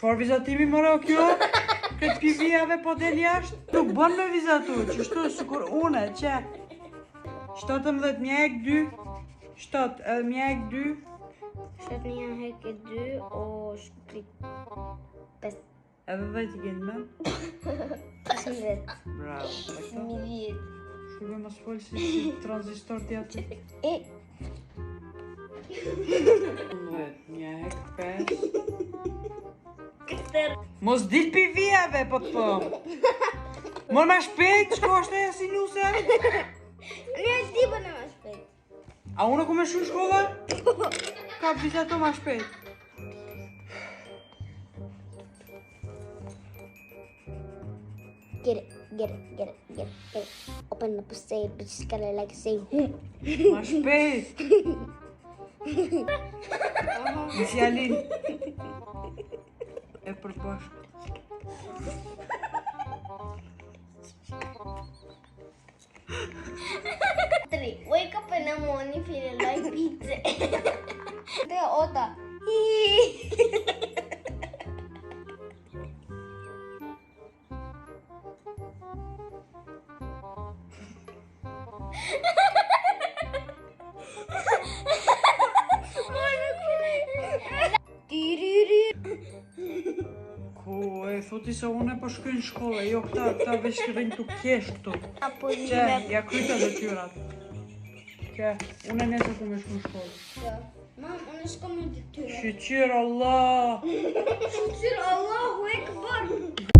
Çfarë vizatimi mëra kjo? Këtë pivijave po del jashtë? Nuk bën me vizatu, qështu sikur une, që 17 mjek 2, 7 edhe mjek 2, 7 hek e 2 o shkrit 5. edhe 10 i gjenë men. 15. Bravo, dakta. 1000. Shurbe mos folë si tranzistor t'i aty. E 19 mjek 5. këtër. Mos dil pivijave, po të po. Mor ma shpejt, shko është e si nuse. Një ti bëna ma shpejt. A unë ku me shu shkolla? Ka vizatu ma shpejt. Get it. Hey, open up a say, bitch, gotta like say, Ma shpejt. Në fjalin. E përbashkë. Wake up in the morning feeling like pizza. The oda. Ko, e thoti se unë e po shkoj në shkollë, jo këta veç rrinë t'u kesh këtu. Apo Që, ja kryta dhe tyrat. Që, unë e nesër ku me shku në shkollë. Mam, unë shko me detyre. Shqyqyr Allah! Shqyr Allahu Ekber.